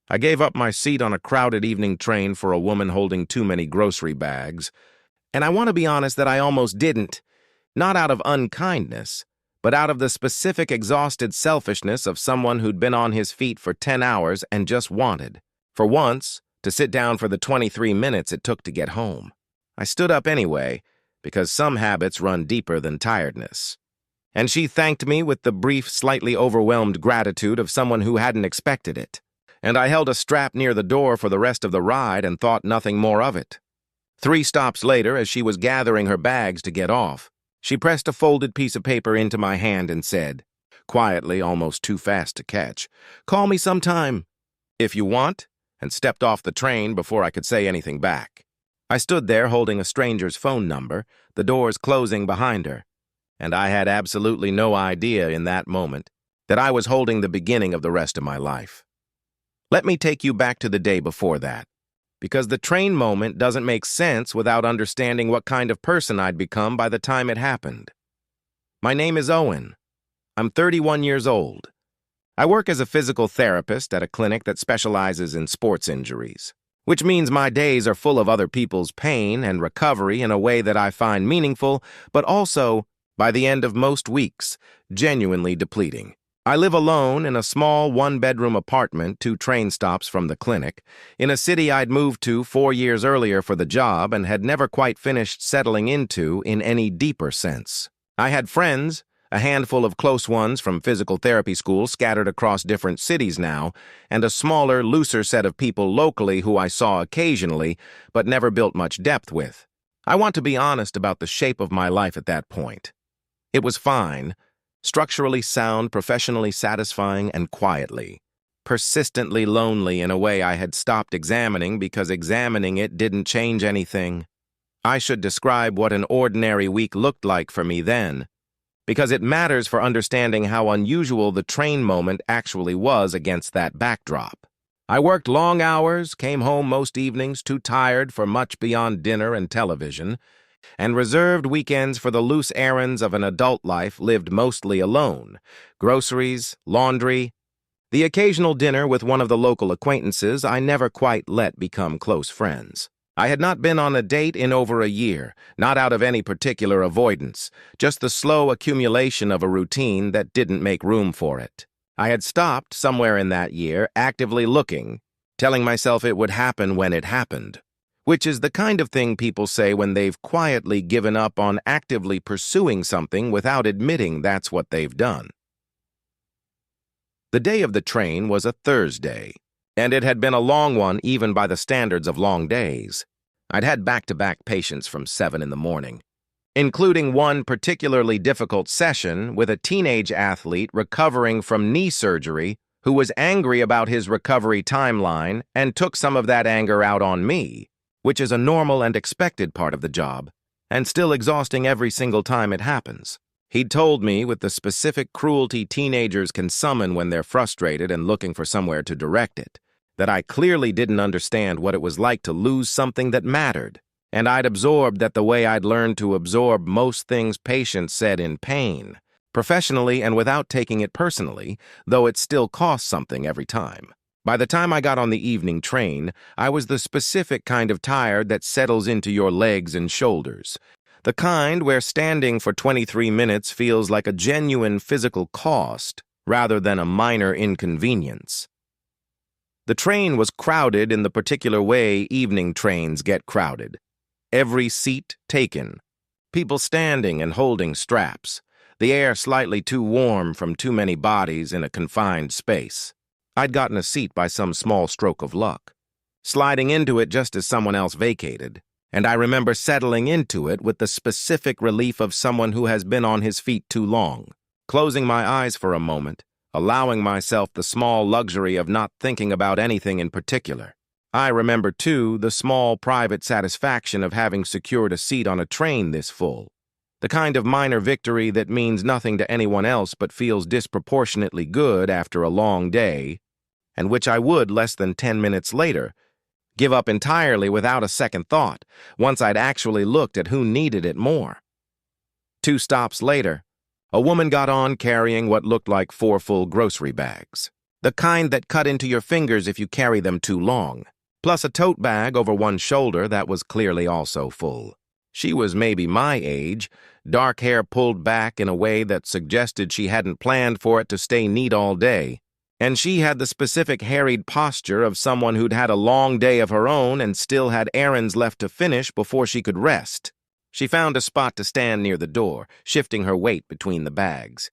I gave up my seat on a crowded evening train for a woman holding too many grocery bags, and I want to be honest that I almost didn't, not out of unkindness, but out of the specific exhausted selfishness of someone who'd been on his feet for 10 hours and just wanted, for once, to sit down for the 23 minutes it took to get home. I stood up anyway, because some habits run deeper than tiredness. And she thanked me with the brief, slightly overwhelmed gratitude of someone who hadn't expected it. And I held a strap near the door for the rest of the ride and thought nothing more of it. 3 stops later, as she was gathering her bags to get off, she pressed a folded piece of paper into my hand and said, quietly, almost too fast to catch, "Call me sometime, if you want," and stepped off the train before I could say anything back. I stood there holding a stranger's phone number, the doors closing behind her, and I had absolutely no idea in that moment that I was holding the beginning of the rest of my life. Let me take you back to the day before that, because the train moment doesn't make sense without understanding what kind of person I'd become by the time it happened. My name is Owen. I'm 31 years old. I work as a physical therapist at a clinic that specializes in sports injuries, which means my days are full of other people's pain and recovery in a way that I find meaningful, but also, by the end of most weeks, genuinely depleting. I live alone in a small 1-bedroom apartment 2 train stops from the clinic, in a city I'd moved to 4 years earlier for the job and had never quite finished settling into in any deeper sense. I had friends, a handful of close ones from physical therapy school scattered across different cities now, and a smaller, looser set of people locally who I saw occasionally, but never built much depth with. I want to be honest about the shape of my life at that point. It was fine. Structurally sound, professionally satisfying, and quietly, persistently lonely in a way I had stopped examining because examining it didn't change anything. I should describe what an ordinary week looked like for me then, because it matters for understanding how unusual the train moment actually was against that backdrop. I worked long hours, came home most evenings too tired for much beyond dinner and television, and reserved weekends for the loose errands of an adult life lived mostly alone. Groceries, laundry, the occasional dinner with one of the local acquaintances I never quite let become close friends. I had not been on a date in over a year, not out of any particular avoidance, just the slow accumulation of a routine that didn't make room for it. I had stopped somewhere in that year, actively looking, telling myself it would happen when it happened, which is the kind of thing people say when they've quietly given up on actively pursuing something without admitting that's what they've done. The day of the train was a Thursday, and it had been a long one even by the standards of long days. I'd had back-to-back patients from 7 in the morning, including one particularly difficult session with a teenage athlete recovering from knee surgery who was angry about his recovery timeline and took some of that anger out on me, which is a normal and expected part of the job, and still exhausting every single time it happens. He'd told me, with the specific cruelty teenagers can summon when they're frustrated and looking for somewhere to direct it, that I clearly didn't understand what it was like to lose something that mattered, and I'd absorbed that the way I'd learned to absorb most things patients said in pain, professionally and without taking it personally, though it still cost something every time. By the time I got on the evening train, I was the specific kind of tired that settles into your legs and shoulders, the kind where standing for 23 minutes feels like a genuine physical cost rather than a minor inconvenience. The train was crowded in the particular way evening trains get crowded. Every seat taken, people standing and holding straps, the air slightly too warm from too many bodies in a confined space. I'd gotten a seat by some small stroke of luck, sliding into it just as someone else vacated, and I remember settling into it with the specific relief of someone who has been on his feet too long, closing my eyes for a moment, allowing myself the small luxury of not thinking about anything in particular. I remember, too, the small private satisfaction of having secured a seat on a train this full, the kind of minor victory that means nothing to anyone else but feels disproportionately good after a long day, and which I would, less than 10 minutes later, give up entirely without a second thought, once I'd actually looked at who needed it more. 2 stops later, a woman got on carrying what looked like 4 full grocery bags. the kind that cut into your fingers if you carry them too long, plus a tote bag over one shoulder that was clearly also full. She was maybe my age, dark hair pulled back in a way that suggested she hadn't planned for it to stay neat all day, and she had the specific harried posture of someone who'd had a long day of her own and still had errands left to finish before she could rest. She found a spot to stand near the door, shifting her weight between the bags.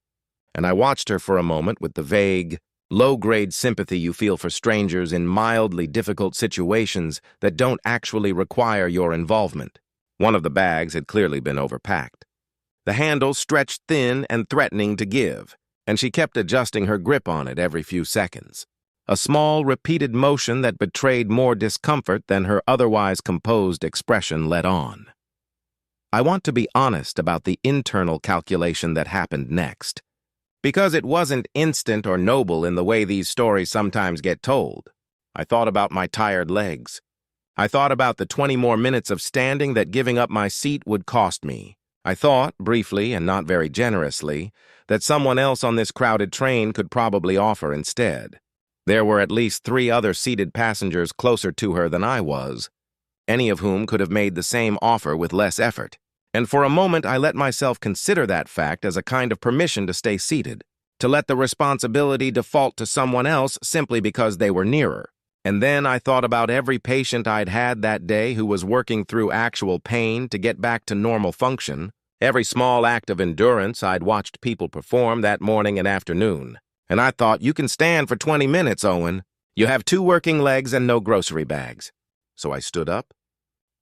And I watched her for a moment with the vague, low-grade sympathy you feel for strangers in mildly difficult situations that don't actually require your involvement. One of the bags had clearly been overpacked. The handle stretched thin and threatening to give, and she kept adjusting her grip on it every few seconds. A small, repeated motion that betrayed more discomfort than her otherwise composed expression let on. I want to be honest about the internal calculation that happened next, because it wasn't instant or noble in the way these stories sometimes get told. I thought about my tired legs. I thought about the 20 more minutes of standing that giving up my seat would cost me. I thought, briefly and not very generously, that someone else on this crowded train could probably offer instead. There were at least 3 other seated passengers closer to her than I was, any of whom could have made the same offer with less effort. And for a moment I let myself consider that fact as a kind of permission to stay seated, to let the responsibility default to someone else simply because they were nearer. And then I thought about every patient I'd had that day who was working through actual pain to get back to normal function, every small act of endurance I'd watched people perform that morning and afternoon. And I thought, you can stand for 20 minutes, Owen. You have 2 working legs and no grocery bags. So I stood up.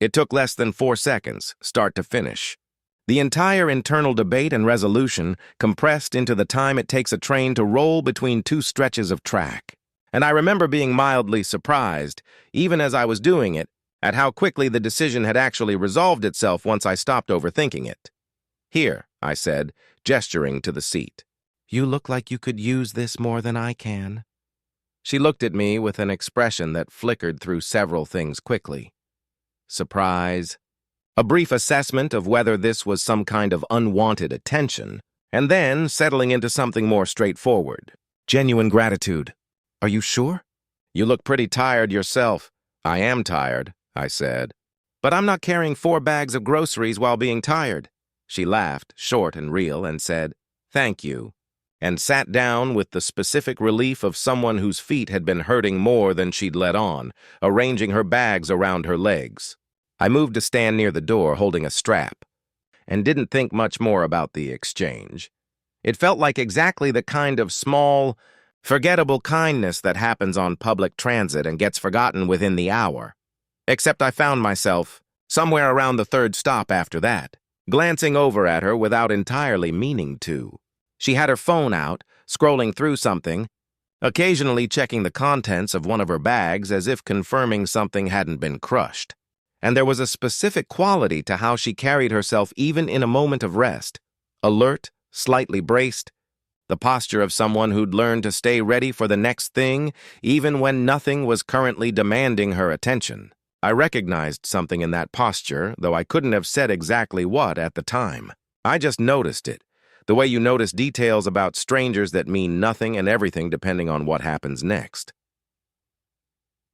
It took less than 4 seconds, start to finish. The entire internal debate and resolution compressed into the time it takes a train to roll between 2 stretches of track. And I remember being mildly surprised, even as I was doing it, at how quickly the decision had actually resolved itself once I stopped overthinking it. "Here," I said, gesturing to the seat. "You look like you could use this more than I can." She looked at me with an expression that flickered through several things quickly. Surprise, a brief assessment of whether this was some kind of unwanted attention, and then settling into something more straightforward. Genuine gratitude. "Are you sure? You look pretty tired yourself." "I am tired," I said. "But I'm not carrying 4 bags of groceries while being tired." She laughed, short and real, and said, "Thank you," and sat down with the specific relief of someone whose feet had been hurting more than she'd let on, arranging her bags around her legs. I moved to stand near the door holding a strap, and didn't think much more about the exchange. It felt like exactly the kind of small, forgettable kindness that happens on public transit and gets forgotten within the hour. Except I found myself, somewhere around the 3rd stop after that, glancing over at her without entirely meaning to. She had her phone out, scrolling through something, occasionally checking the contents of one of her bags as if confirming something hadn't been crushed. And there was a specific quality to how she carried herself even in a moment of rest, alert, slightly braced, the posture of someone who'd learned to stay ready for the next thing, even when nothing was currently demanding her attention. I recognized something in that posture, though I couldn't have said exactly what at the time. I just noticed it, the way you notice details about strangers that mean nothing and everything depending on what happens next.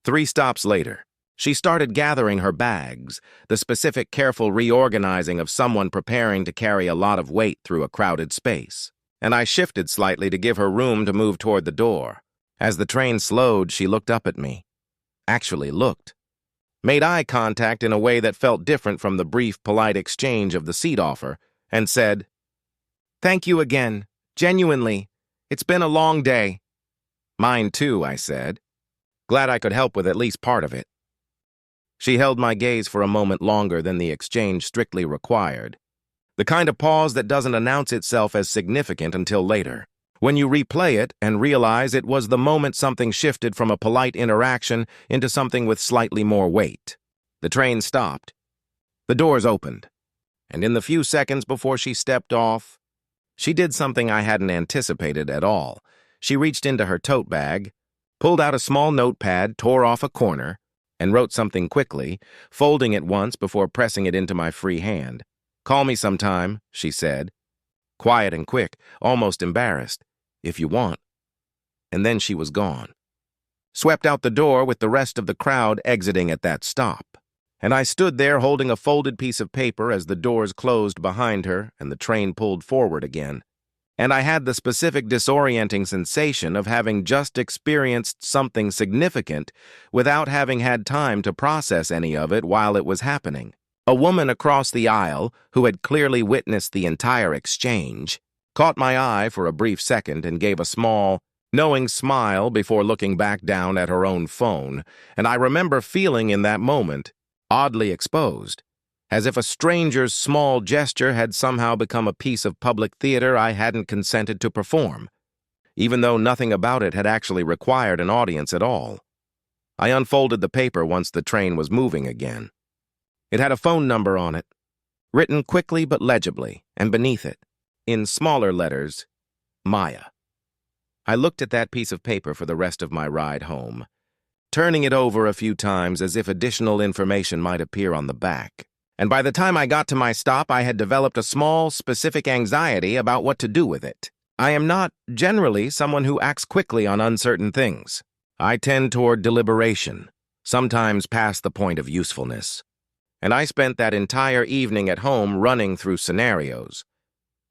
3 stops later, she started gathering her bags, the specific careful reorganizing of someone preparing to carry a lot of weight through a crowded space. And I shifted slightly to give her room to move toward the door. As the train slowed, she looked up at me. Actually looked. Made eye contact in a way that felt different from the brief, polite exchange of the seat offer, and said, "Thank you again. Genuinely. It's been a long day." "Mine too," I said. Glad I could help with at least part of it. She held my gaze for a moment longer than the exchange strictly required. The kind of pause that doesn't announce itself as significant until later, when you replay it and realize it was the moment something shifted from a polite interaction into something with slightly more weight. The train stopped. The doors opened. And in the few seconds before she stepped off, she did something I hadn't anticipated at all. She reached into her tote bag, pulled out a small notepad, tore off a corner, and wrote something quickly, folding it once before pressing it into my free hand. "Call me sometime," she said. Quiet and quick, almost embarrassed. "If you want." and then she was gone. Swept out the door with the rest of the crowd exiting at that stop. And I stood there holding a folded piece of paper as the doors closed behind her and the train pulled forward again. And I had the specific disorienting sensation of having just experienced something significant without having had time to process any of it while it was happening. A woman across the aisle, who had clearly witnessed the entire exchange, caught my eye for a brief second and gave a small, knowing smile before looking back down at her own phone, and I remember feeling in that moment oddly exposed, as if a stranger's small gesture had somehow become a piece of public theater I hadn't consented to perform, even though nothing about it had actually required an audience at all. I unfolded the paper once the train was moving again. It had a phone number on it, written quickly but legibly, and beneath it, in smaller letters, Maya. I looked at that piece of paper for the rest of my ride home, turning it over a few times as if additional information might appear on the back. And by the time I got to my stop, I had developed a small, specific anxiety about what to do with it. I am not, generally, someone who acts quickly on uncertain things. I tend toward deliberation, sometimes past the point of usefulness. And I spent that entire evening at home running through scenarios.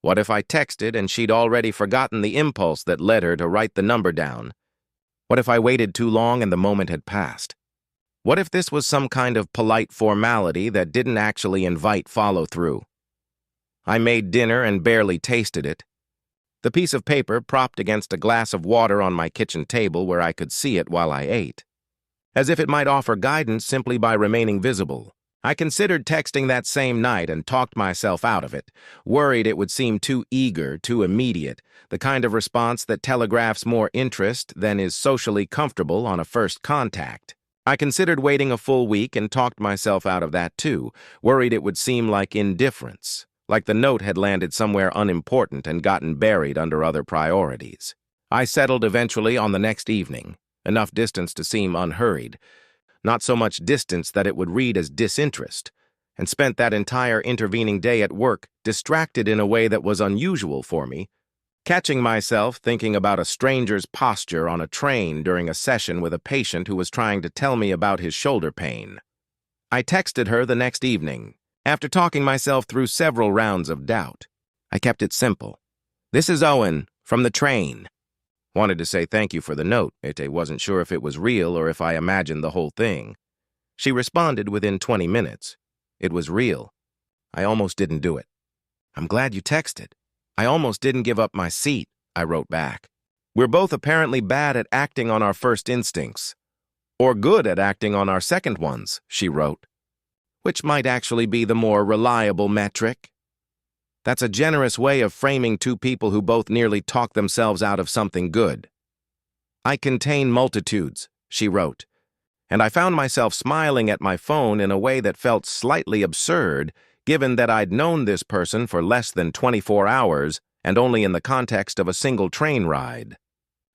What if I texted and she'd already forgotten the impulse that led her to write the number down? What if I waited too long and the moment had passed? What if this was some kind of polite formality that didn't actually invite follow-through? I made dinner and barely tasted it. The piece of paper propped against a glass of water on my kitchen table where I could see it while I ate, as if it might offer guidance simply by remaining visible. I considered texting that same night and talked myself out of it, worried it would seem too eager, too immediate, the kind of response that telegraphs more interest than is socially comfortable on a first contact. I considered waiting a full week and talked myself out of that too, worried it would seem like indifference, like the note had landed somewhere unimportant and gotten buried under other priorities. I settled eventually on the next evening, enough distance to seem unhurried, not so much distance that it would read as disinterest, and spent that entire intervening day at work distracted in a way that was unusual for me, catching myself thinking about a stranger's posture on a train during a session with a patient who was trying to tell me about his shoulder pain. I texted her the next evening, after talking myself through several rounds of doubt. I kept it simple. "This is Owen, from the train." Wanted to say thank you for the note. I wasn't sure if it was real or if I imagined the whole thing. She responded within 20 minutes. It was real. I almost didn't do it. "I'm glad you texted. I almost didn't give up my seat," I wrote back. "We're both apparently bad at acting on our first instincts, or good at acting on our second ones," she wrote, "which might actually be the more reliable metric." That's a generous way of framing two people who both nearly talk themselves out of something good. "I contain multitudes," she wrote, and I found myself smiling at my phone in a way that felt slightly absurd, given that I'd known this person for less than 24 hours and only in the context of a single train ride.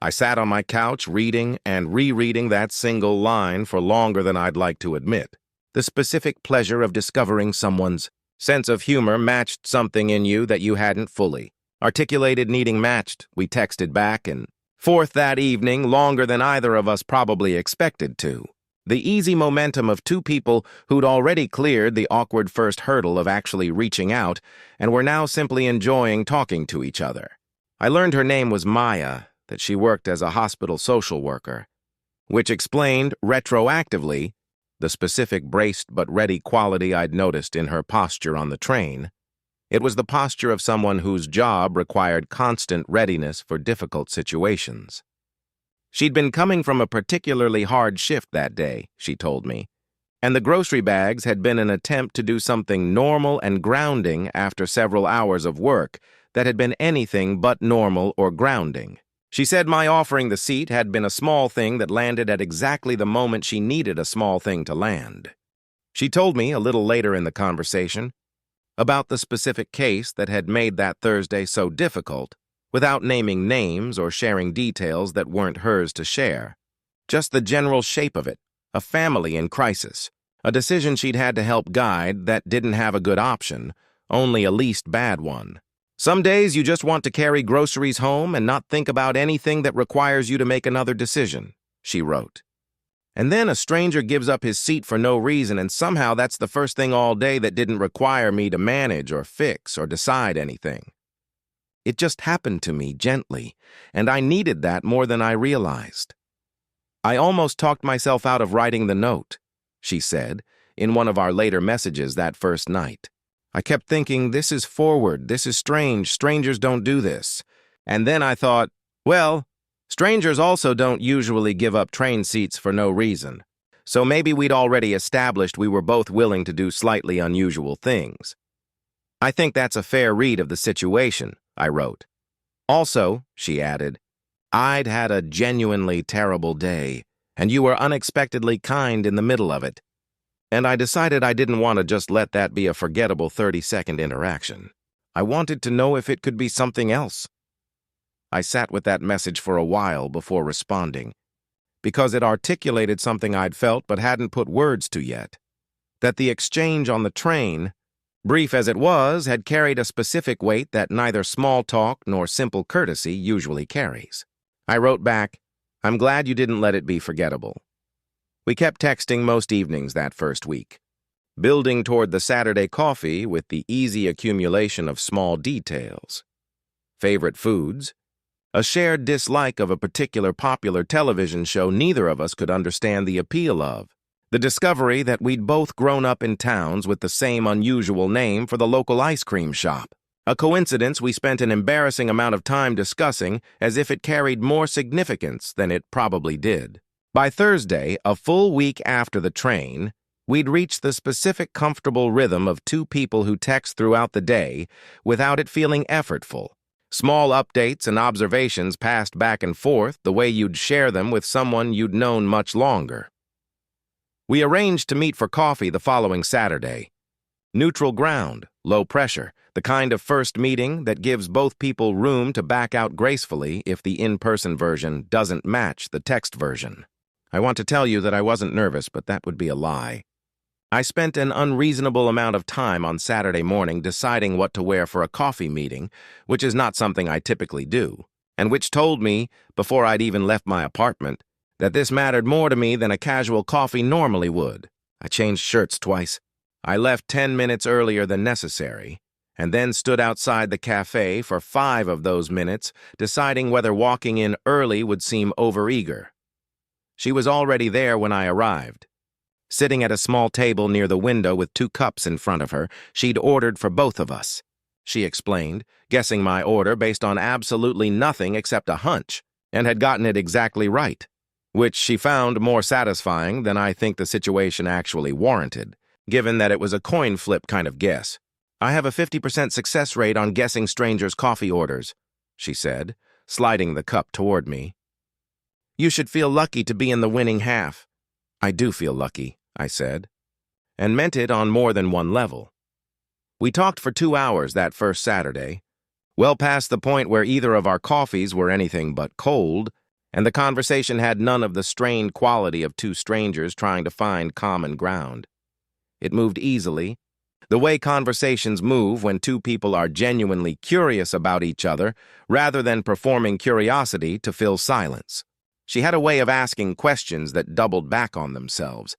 I sat on my couch reading and rereading that single line for longer than I'd like to admit. The specific pleasure of discovering someone's sense of humor matched something in you that you hadn't fully articulated needing matched. We texted back and forth that evening longer than either of us probably expected to. The easy momentum of two people who'd already cleared the awkward first hurdle of actually reaching out and were now simply enjoying talking to each other. I learned her name was Maya, that she worked as a hospital social worker, which explained, retroactively, the specific braced but ready quality I'd noticed in her posture on the train. It was the posture of someone whose job required constant readiness for difficult situations. She'd been coming from a particularly hard shift that day, she told me, and the grocery bags had been an attempt to do something normal and grounding after several hours of work that had been anything but normal or grounding. She said my offering the seat had been a small thing that landed at exactly the moment she needed a small thing to land. She told me, a little later in the conversation, about the specific case that had made that Thursday so difficult, without naming names or sharing details that weren't hers to share. Just the general shape of it, a family in crisis, a decision she'd had to help guide that didn't have a good option, only a least bad one. Some days you just want to carry groceries home and not think about anything that requires you to make another decision, she wrote. And then a stranger gives up his seat for no reason, and somehow that's the first thing all day that didn't require me to manage or fix or decide anything. It just happened to me gently, and I needed that more than I realized. I almost talked myself out of writing the note, she said, in one of our later messages that first night. I kept thinking, this is forward, this is strange, strangers don't do this. And then I thought, well, strangers also don't usually give up train seats for no reason. So maybe we'd already established we were both willing to do slightly unusual things. I think that's a fair read of the situation, I wrote. Also, she added, I'd had a genuinely terrible day, and you were unexpectedly kind in the middle of it. And I decided I didn't want to just let that be a forgettable 30-second interaction. I wanted to know if it could be something else. I sat with that message for a while before responding, because it articulated something I'd felt but hadn't put words to yet. That the exchange on the train, brief as it was, had carried a specific weight that neither small talk nor simple courtesy usually carries. I wrote back, I'm glad you didn't let it be forgettable. We kept texting most evenings that first week, building toward the Saturday coffee with the easy accumulation of small details. Favorite foods, a shared dislike of a particular popular television show neither of us could understand the appeal of, the discovery that we'd both grown up in towns with the same unusual name for the local ice cream shop, a coincidence we spent an embarrassing amount of time discussing as if it carried more significance than it probably did. By Thursday, a full week after the train, we'd reached the specific comfortable rhythm of two people who text throughout the day without it feeling effortful. Small updates and observations passed back and forth the way you'd share them with someone you'd known much longer. We arranged to meet for coffee the following Saturday. Neutral ground, low pressure, the kind of first meeting that gives both people room to back out gracefully if the in-person version doesn't match the text version. I want to tell you that I wasn't nervous, but that would be a lie. I spent an unreasonable amount of time on Saturday morning deciding what to wear for a coffee meeting, which is not something I typically do, and which told me, before I'd even left my apartment, that this mattered more to me than a casual coffee normally would. I changed shirts twice. I left 10 minutes earlier than necessary, and then stood outside the cafe for 5 of those minutes, deciding whether walking in early would seem overeager. She was already there when I arrived. Sitting at a small table near the window with 2 cups in front of her, she'd ordered for both of us. She explained, guessing my order based on absolutely nothing except a hunch, and had gotten it exactly right, which she found more satisfying than I think the situation actually warranted, given that it was a coin flip kind of guess. I have a 50% success rate on guessing strangers' coffee orders, she said, sliding the cup toward me. You should feel lucky to be in the winning half. I do feel lucky, I said, and meant it on more than one level. We talked for 2 hours that first Saturday, well past the point where either of our coffees were anything but cold, and the conversation had none of the strained quality of 2 strangers trying to find common ground. It moved easily, the way conversations move when 2 people are genuinely curious about each other rather than performing curiosity to fill silence. She had a way of asking questions that doubled back on themselves,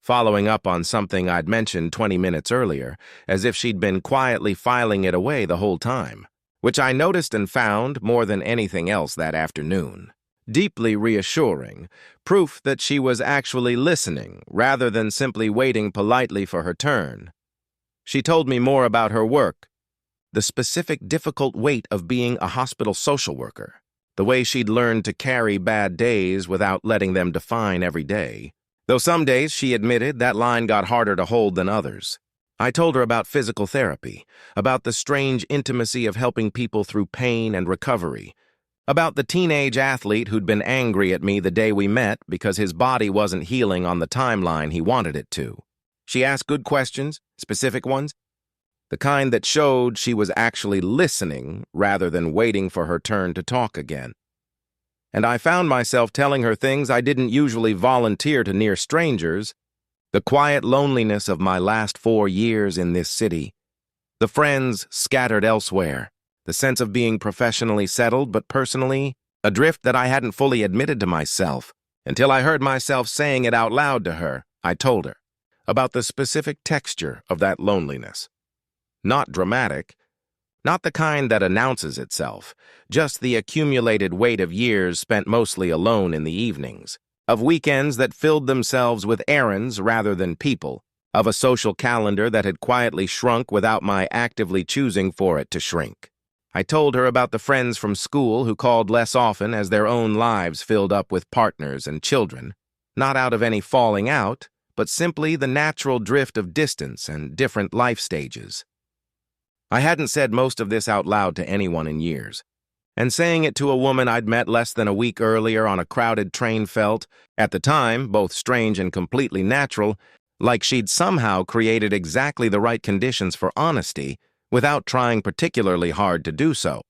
following up on something I'd mentioned 20 minutes earlier, as if she'd been quietly filing it away the whole time, which I noticed and found, more than anything else that afternoon, deeply reassuring, proof that she was actually listening rather than simply waiting politely for her turn. She told me more about her work, the specific difficult weight of being a hospital social worker, the way she'd learned to carry bad days without letting them define every day. Though some days, she admitted, that line got harder to hold than others. I told her about physical therapy, about the strange intimacy of helping people through pain and recovery, about the teenage athlete who'd been angry at me the day we met because his body wasn't healing on the timeline he wanted it to. She asked good questions, specific ones, the kind that showed she was actually listening rather than waiting for her turn to talk again. And I found myself telling her things I didn't usually volunteer to near strangers, the quiet loneliness of my last 4 years in this city, the friends scattered elsewhere, The sense of being professionally settled, but personally adrift that I hadn't fully admitted to myself until I heard myself saying it out loud to her. I told her about the specific texture of that loneliness. Not dramatic, not the kind that announces itself, just the accumulated weight of years spent mostly alone in the evenings, of weekends that filled themselves with errands rather than people, of a social calendar that had quietly shrunk without my actively choosing for it to shrink. I told her about the friends from school who called less often as their own lives filled up with partners and children, not out of any falling out, but simply the natural drift of distance and different life stages. I hadn't said most of this out loud to anyone in years, and saying it to a woman I'd met less than a week earlier on a crowded train felt, at the time, both strange and completely natural, like she'd somehow created exactly the right conditions for honesty without trying particularly hard to do so.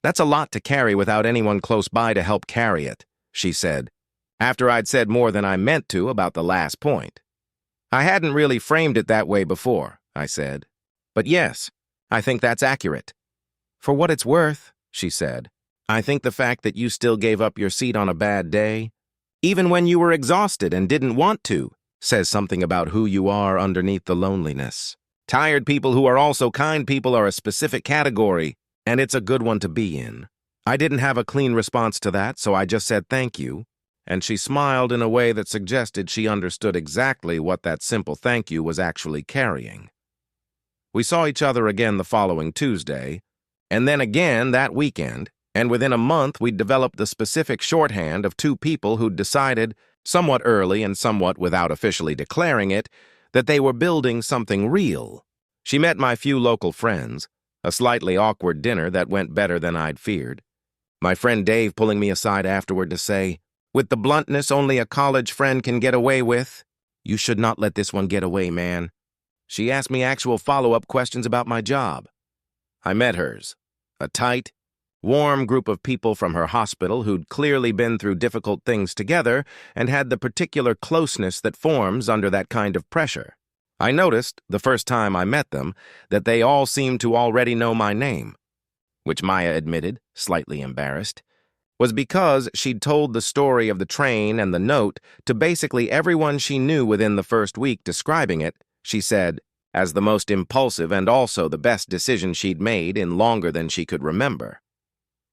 "That's a lot to carry without anyone close by to help carry it," she said, after I'd said more than I meant to about the last point. "I hadn't really framed it that way before," I said. "But yes, I think that's accurate." "For what it's worth," she said, "I think the fact that you still gave up your seat on a bad day, even when you were exhausted and didn't want to, says something about who you are underneath the loneliness. Tired people who are also kind people are a specific category, and it's a good one to be in." I didn't have a clean response to that, so I just said thank you, and she smiled in a way that suggested she understood exactly what that simple thank you was actually carrying. We saw each other again the following Tuesday, and then again that weekend, and within a month we'd developed the specific shorthand of two people who'd decided, somewhat early and somewhat without officially declaring it, that they were building something real. She met my few local friends, a slightly awkward dinner that went better than I'd feared. My friend Dave pulling me aside afterward to say, with the bluntness only a college friend can get away with, "You should not let this one get away, man." She asked me actual follow-up questions about my job. I met hers, a tight, warm group of people from her hospital who'd clearly been through difficult things together and had the particular closeness that forms under that kind of pressure. I noticed, the first time I met them, that they all seemed to already know my name, which Maya admitted, slightly embarrassed, was because she'd told the story of the train and the note to basically everyone she knew within the first week, describing it, she said, as the most impulsive and also the best decision she'd made in longer than she could remember.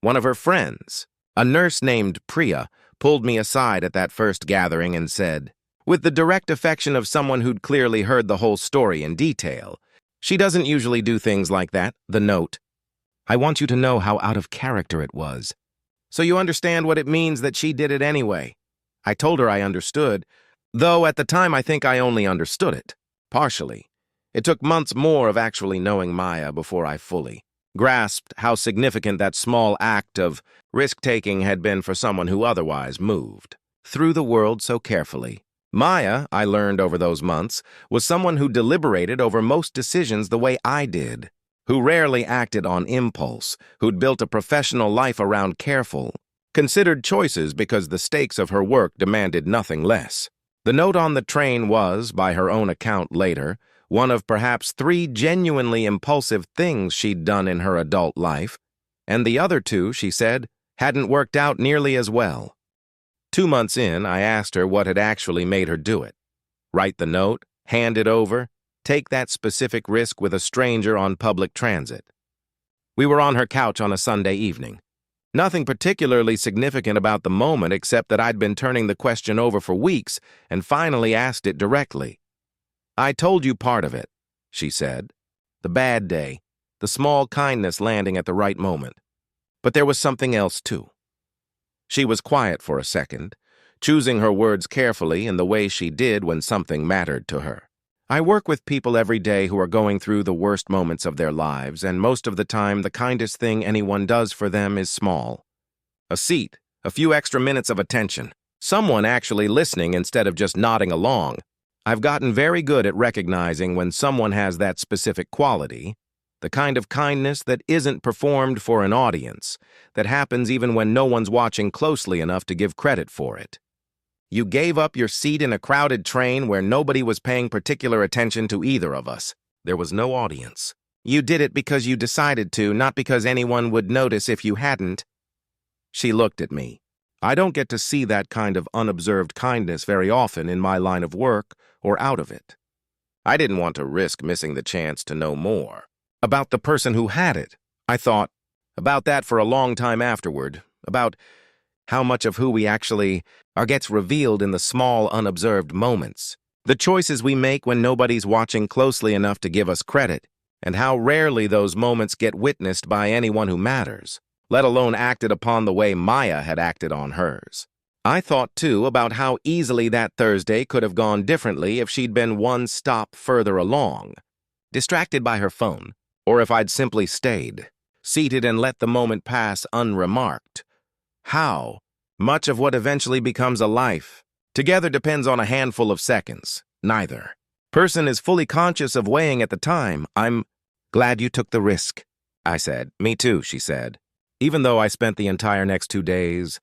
One of her friends, a nurse named Priya, pulled me aside at that first gathering and said, with the direct affection of someone who'd clearly heard the whole story in detail, "She doesn't usually do things like that, the note. I want you to know how out of character it was, so you understand what it means that she did it anyway." I told her I understood, though at the time I think I only understood it, partially. It took months more of actually knowing Maya before I fully grasped how significant that small act of risk-taking had been for someone who otherwise moved through the world so carefully. Maya, I learned over those months, was someone who deliberated over most decisions the way I did, who rarely acted on impulse, who'd built a professional life around careful, considered choices because the stakes of her work demanded nothing less. The note on the train was, by her own account later, one of perhaps 3 genuinely impulsive things she'd done in her adult life, and the other 2, she said, hadn't worked out nearly as well. 2 months in, I asked her what had actually made her do it. Write the note, hand it over, take that specific risk with a stranger on public transit. We were on her couch on a Sunday evening. Nothing particularly significant about the moment except that I'd been turning the question over for weeks and finally asked it directly. "I told you part of it," she said. "The bad day, the small kindness landing at the right moment. But there was something else, too." She was quiet for a second, choosing her words carefully in the way she did when something mattered to her. I work with people every day who are going through the worst moments of their lives, and most of the time the kindest thing anyone does for them is small. A seat, a few extra minutes of attention, someone actually listening instead of just nodding along. I've gotten very good at recognizing when someone has that specific quality, the kind of kindness that isn't performed for an audience, that happens even when no one's watching closely enough to give credit for it. You gave up your seat in a crowded train where nobody was paying particular attention to either of us. There was no audience. You did it because you decided to, not because anyone would notice if you hadn't. She looked at me. I don't get to see that kind of unobserved kindness very often in my line of work or out of it. I didn't want to risk missing the chance to know more. About the person who had it. I thought about that for a long time afterward, about how much of who we actually are gets revealed in the small, unobserved moments. The choices we make when nobody's watching closely enough to give us credit, and how rarely those moments get witnessed by anyone who matters, let alone acted upon the way Maya had acted on hers. I thought, too, about how easily that Thursday could have gone differently if she'd been one stop further along, distracted by her phone, or if I'd simply stayed, seated and let the moment pass unremarked. How much of what eventually becomes a life together depends on a handful of seconds. Neither person is fully conscious of weighing at the time. I'm glad you took the risk, I said. Me too, she said. Even though I spent the entire next 2 days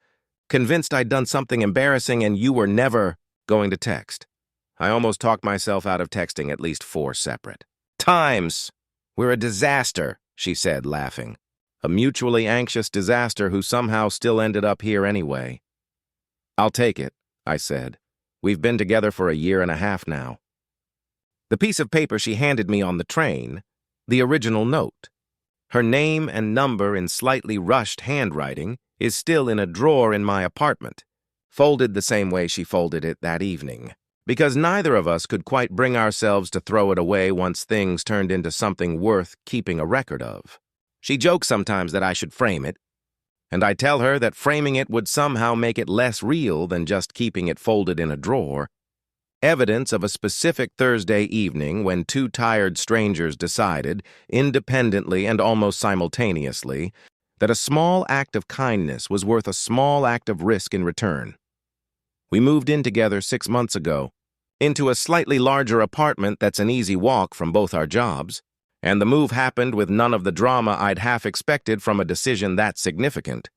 convinced I'd done something embarrassing and you were never going to text. I almost talked myself out of texting at least 4 separate times. We're a disaster, she said, laughing. A mutually anxious disaster who somehow still ended up here anyway. I'll take it, I said. We've been together for a 1.5 years now. The piece of paper she handed me on the train, the original note. Her name and number in slightly rushed handwriting is still in a drawer in my apartment, folded the same way she folded it that evening, because neither of us could quite bring ourselves to throw it away once things turned into something worth keeping a record of. She jokes sometimes that I should frame it, and I tell her that framing it would somehow make it less real than just keeping it folded in a drawer. Evidence of a specific Thursday evening when 2 tired strangers decided, independently and almost simultaneously, that a small act of kindness was worth a small act of risk in return. We moved in together 6 months ago, into a slightly larger apartment that's an easy walk from both our jobs. And the move happened with none of the drama I'd half expected from a decision that significant.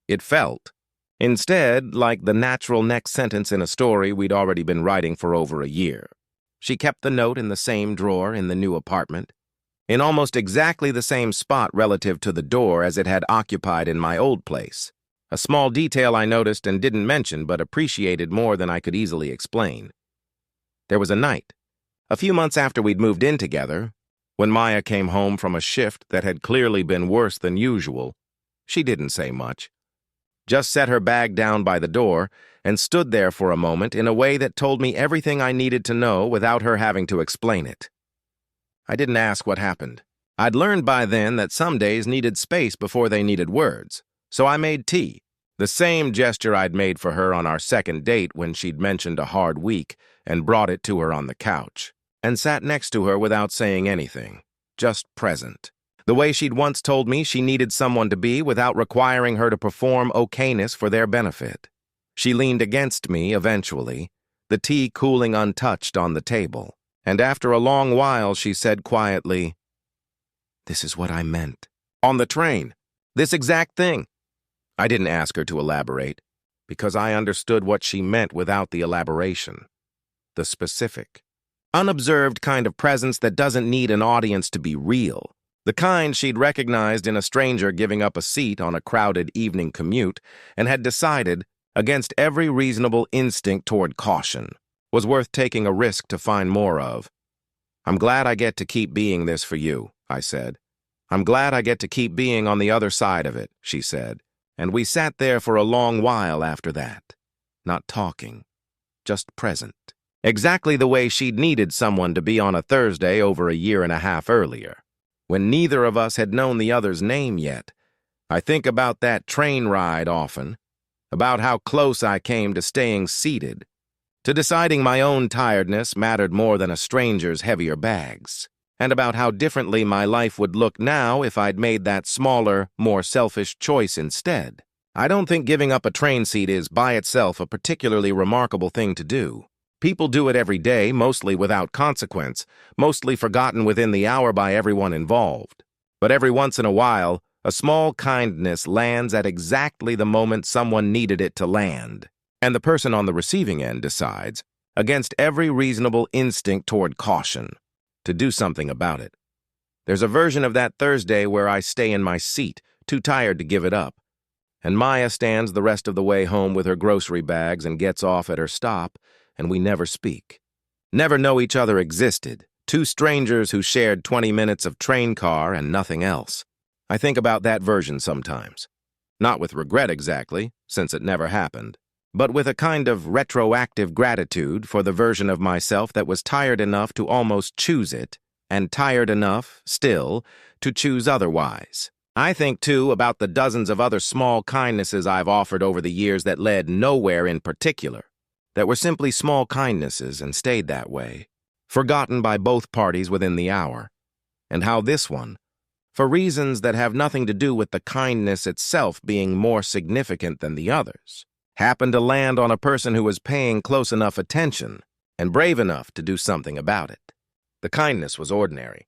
It felt, instead, like the natural next sentence in a story we'd already been writing for over a 1 year. She kept the note in the same drawer in the new apartment, in almost exactly the same spot relative to the door as it had occupied in my old place. A small detail I noticed and didn't mention but appreciated more than I could easily explain. There was a night, a few months after we'd moved in together, when Maya came home from a shift that had clearly been worse than usual. She didn't say much, just set her bag down by the door and stood there for a moment in a way that told me everything I needed to know without her having to explain it. I didn't ask what happened. I'd learned by then that some days needed space before they needed words, so I made tea, the same gesture I'd made for her on our second date when she'd mentioned a hard week and brought it to her on the couch, and sat next to her without saying anything, just present. The way she'd once told me she needed someone to be without requiring her to perform okayness for their benefit. She leaned against me eventually, the tea cooling untouched on the table, and after a long while she said quietly, "This is what I meant. On the train. This exact thing." I didn't ask her to elaborate, because I understood what she meant without the elaboration. The specific, unobserved kind of presence that doesn't need an audience to be real. The kind she'd recognized in a stranger giving up a seat on a crowded evening commute and had decided, against every reasonable instinct toward caution, was worth taking a risk to find more of. "I'm glad I get to keep being this for you," I said. "I'm glad I get to keep being on the other side of it," she said. And we sat there for a long while after that, not talking, just present. Exactly the way she'd needed someone to be on a Thursday over a 1.5 years earlier, when neither of us had known the other's name yet. I think about that train ride often, about how close I came to staying seated, to deciding my own tiredness mattered more than a stranger's heavier bags, and about how differently my life would look now if I'd made that smaller, more selfish choice instead. I don't think giving up a train seat is, by itself, a particularly remarkable thing to do. People do it every day, mostly without consequence, mostly forgotten within the hour by everyone involved. But every once in a while, a small kindness lands at exactly the moment someone needed it to land, and the person on the receiving end decides, against every reasonable instinct toward caution, to do something about it. There's a version of that Thursday where I stay in my seat, too tired to give it up, and Maya stands the rest of the way home with her grocery bags and gets off at her stop, and we never speak. Never know each other existed, two strangers who shared 20 minutes of train car and nothing else. I think about that version sometimes. Not with regret exactly, since it never happened, but with a kind of retroactive gratitude for the version of myself that was tired enough to almost choose it, and tired enough, still, to choose otherwise. I think, too, about the dozens of other small kindnesses I've offered over the years that led nowhere in particular, that were simply small kindnesses and stayed that way, forgotten by both parties within the hour, and how this one, for reasons that have nothing to do with the kindness itself being more significant than the others, happened to land on a person who was paying close enough attention and brave enough to do something about it. The kindness was ordinary.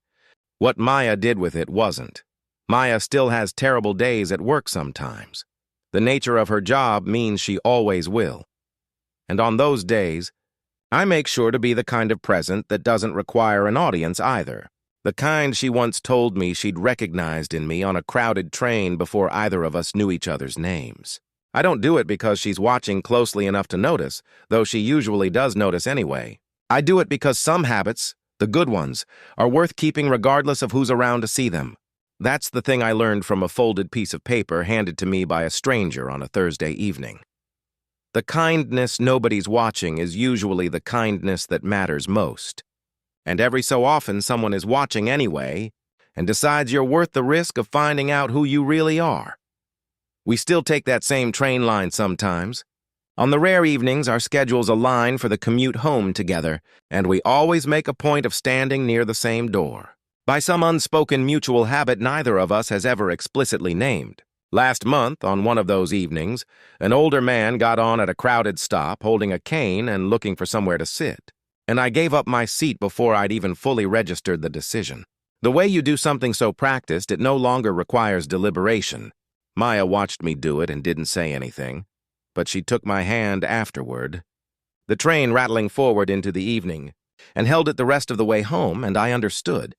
What Maya did with it wasn't. Maya still has terrible days at work sometimes. The nature of her job means she always will. And on those days, I make sure to be the kind of present that doesn't require an audience either. The kind she once told me she'd recognized in me on a crowded train before either of us knew each other's names. I don't do it because she's watching closely enough to notice, though she usually does notice anyway. I do it because some habits, the good ones, are worth keeping regardless of who's around to see them. That's the thing I learned from a folded piece of paper handed to me by a stranger on a Thursday evening. The kindness nobody's watching is usually the kindness that matters most. And every so often someone is watching anyway and decides you're worth the risk of finding out who you really are. We still take that same train line sometimes. On the rare evenings, our schedules align for the commute home together, and we always make a point of standing near the same door. By some unspoken mutual habit neither of us has ever explicitly named. Last month, on one of those evenings, an older man got on at a crowded stop holding a cane and looking for somewhere to sit, and I gave up my seat before I'd even fully registered the decision. The way you do something so practiced, it no longer requires deliberation. Maya watched me do it and didn't say anything, but she took my hand afterward. The train rattling forward into the evening, and held it the rest of the way home, and I understood,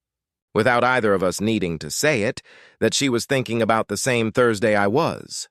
without either of us needing to say it, that she was thinking about the same Thursday I was.